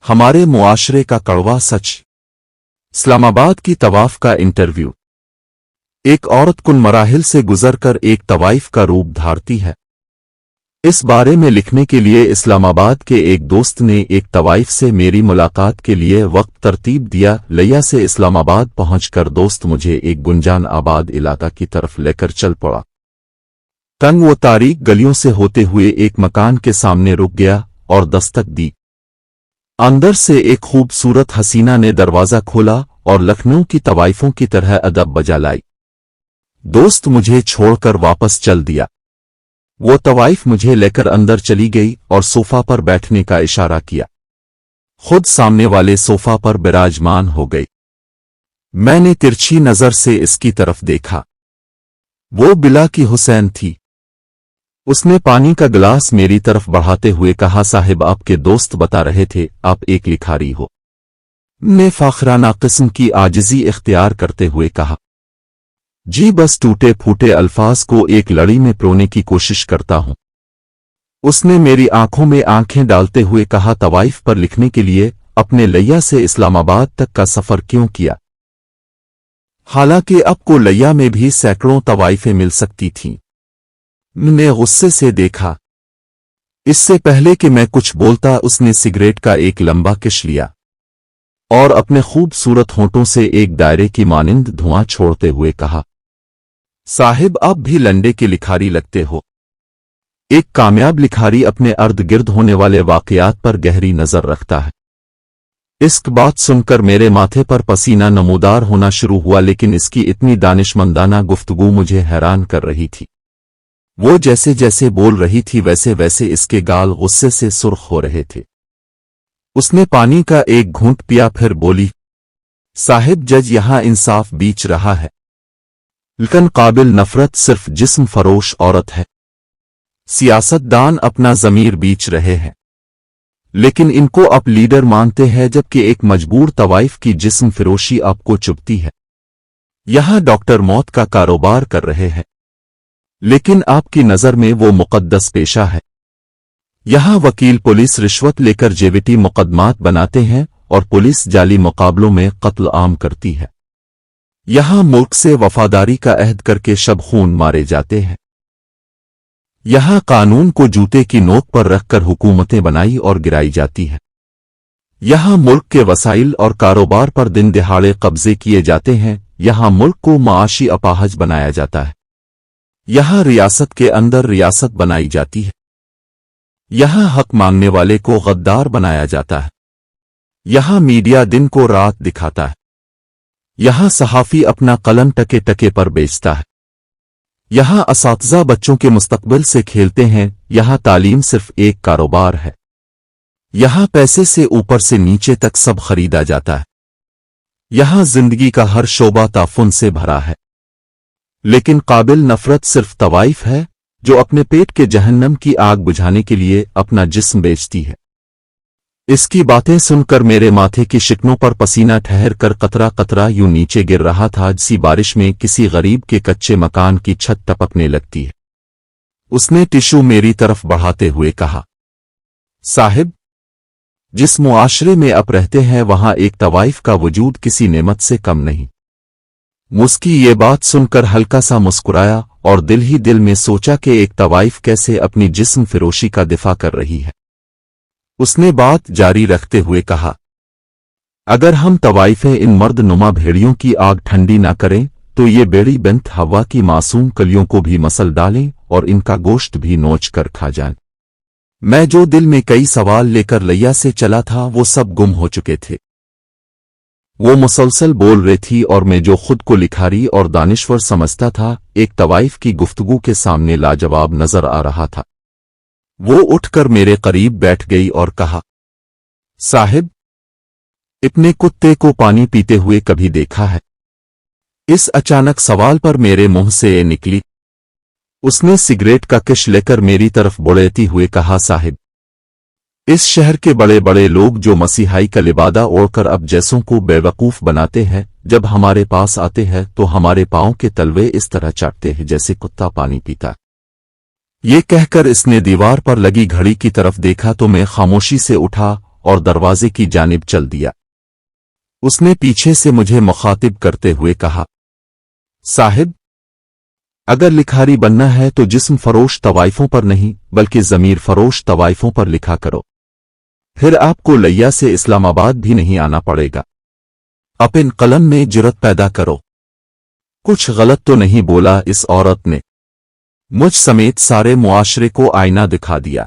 हमारे मुआशरे का कड़वा सच। इस्लामाबाद की तवाफ का इंटरव्यू। एक औरत कुन मराहिल से गुजरकर एक तवाइफ का रूप धारती है। इस बारे में लिखने के लिए इस्लामाबाद के एक दोस्त ने एक तवाइफ से मेरी मुलाकात के लिए वक्त तरतीब दिया। लिया से इस्लामाबाद पहुंचकर दोस्त मुझे एक गुंजान आबाद इलाका की तरफ लेकर चल पड़ा। तंग वो तारीक गलियों से होते हुए एक मकान के सामने रुक गया और दस्तक दी। अंदर से एक खूबसूरत हसीना ने दरवाजा खोला और लखनऊ की तवाइफों की तरह अदब बजा लाई। दोस्त मुझे छोड़कर वापस चल दिया। वो तवाइफ मुझे लेकर अंदर चली गई और सोफा पर बैठने का इशारा किया। खुद सामने वाले सोफा पर विराजमान हो गई। मैंने तिरछी नजर से इसकी तरफ देखा। वो बिला की हुसैन थी। उसने पानी का गिलास मेरी तरफ बढ़ाते हुए कहा, साहिब आपके दोस्त बता रहे थे आप एक लिखारी हो। मैं फाखराना किस्म की आजिजी इख्तियार करते हुए कहा, जी बस टूटे फूटे अल्फाज को एक लड़ी में पिरोने की कोशिश करता हूं। उसने मेरी आंखों में आंखें डालते हुए कहा, तवाइफ पर लिखने के लिए अपने लिया से इस्लामाबाद तक का सफर क्यों किया? हालांकि अब को लिया में भी सैकड़ों तवाइफें मिल सकती थीं। मैंने गुस्से से देखा। इससे पहले कि मैं कुछ बोलता उसने सिगरेट का एक लंबा किश लिया और अपने खूबसूरत होंठों से एक दायरे की मानिंद धुआं छोड़ते हुए कहा, साहिब आप भी लंडे के लिखारी लगते हो। एक कामयाब लिखारी अपने अर्द गिर्द होने वाले वाकयात पर गहरी नजर रखता है। इस बात सुनकर मेरे माथे पर पसीना नमूदार होना शुरू हुआ, लेकिन इसकी इतनी दानिशमंदाना गुफ्तगू मुझे हैरान कर रही थी। वो जैसे जैसे बोल रही थी वैसे वैसे इसके गाल गुस्से से सुर्ख हो रहे थे। उसने पानी का एक घूंट पिया, फिर बोली, साहिब जज यहां इंसाफ बीच रहा है, लेकिन काबिल नफरत सिर्फ जिस्म फरोश औरत है। सियासतदान अपना ज़मीर बीच रहे हैं, लेकिन इनको आप लीडर मानते हैं, जबकि एक मजबूर तवाइफ की जिस्म फिरोशी आपको चुभती है। यहां डॉक्टर मौत का कारोबार कर रहे हैं, लेकिन आपकी नजर में वो मुकद्दस पेशा है। यहां वकील पुलिस रिश्वत लेकर जेविटी मुकदमात बनाते हैं और पुलिस जाली मुकाबलों में कत्ल आम करती है। यहां मुल्क से वफादारी का अहद करके शब खून मारे जाते हैं। यहां कानून को जूते की नोक पर रखकर हुकूमतें बनाई और गिराई जाती है। यहां मुल्क के वसाइल और कारोबार पर दिन दिहाड़े कब्जे किए जाते हैं। यहां मुल्क को माशी अपाहज बनाया जाता है। यहां रियासत के अंदर रियासत बनाई जाती है। यहां हक मांगने वाले को गद्दार बनाया जाता है। यहां मीडिया दिन को रात दिखाता है। यहां सहाफी अपना कलम टके टके पर बेचता है। यहां असातिज़ा बच्चों के मुस्तकबिल से खेलते हैं। यहां तालीम सिर्फ एक कारोबार है। यहां पैसे से ऊपर से नीचे तक सब खरीदा जाता है। यहां जिंदगी का हर शोबा ताफुन से भरा है, लेकिन काबिल नफरत सिर्फ तवाइफ है जो अपने पेट के जहन्नम की आग बुझाने के लिए अपना जिस्म बेचती है। इसकी बातें सुनकर मेरे माथे की शिकनों पर पसीना ठहर कर कतरा कतरा यूं नीचे गिर रहा था, जैसी बारिश में किसी गरीब के कच्चे मकान की छत टपकने लगती है। उसने टिश्यू मेरी तरफ बढ़ाते हुए कहा, साहिब जिस मुआशरे में आप रहते हैं वहां एक तवाइफ का वजूद किसी नेमत से कम नहीं। मुस्की ये बात सुनकर हल्का सा मुस्कुराया और दिल ही दिल में सोचा कि एक तवाइफ कैसे अपनी जिस्म फिरोशी का दिफा कर रही है। उसने बात जारी रखते हुए कहा, अगर हम तवाइफें इन मर्द नुमा भेड़ियों की आग ठंडी ना करें तो ये बेड़ी बिन्त हवा की मासूम कलियों को भी मसल डालें और इनका गोश्त भी नोच कर खा जाएं। मैं जो दिल में कई सवाल लेकर लिया से चला था वो सब गुम हो चुके थे। वो मुसलसल बोल रही थी और मैं जो खुद को लिखारी और दानिश्वर समझता था एक तवाइफ की गुफ्तगू के सामने लाजवाब नजर आ रहा था। वो उठकर मेरे करीब बैठ गई और कहा, साहिब इतने कुत्ते को पानी पीते हुए कभी देखा है? इस अचानक सवाल पर मेरे मुंह से ये निकली। उसने सिगरेट का किश लेकर मेरी तरफ बढ़ेती हुए कहा, साहिब इस शहर के बड़े बड़े लोग जो मसीहाई का लिबादा ओढ़कर अब जैसों को बेवकूफ बनाते हैं, जब हमारे पास आते हैं तो हमारे पांव के तलवे इस तरह चाटते हैं जैसे कुत्ता पानी पीता। ये कहकर इसने दीवार पर लगी घड़ी की तरफ देखा तो मैं खामोशी से उठा اور دروازے کی جانب چل دیا۔ اس نے پیچھے سے مجھے مخاطب کرتے ہوئے کہا، صاحب، اگر لکھاری بننا ہے تو جسم فروش طوائفوں پر نہیں بلکہ ضمیر فروش طوائفوں پر لکھا کرو، پھر آپ کو لیا سے اسلام آباد بھی نہیں آنا پڑے گا۔ اپن قلم میں جرت پیدا کرو۔ کچھ غلط تو نہیں بولا اس عورت نے؟ مجھ سمیت سارے معاشرے کو آئینہ دکھا دیا۔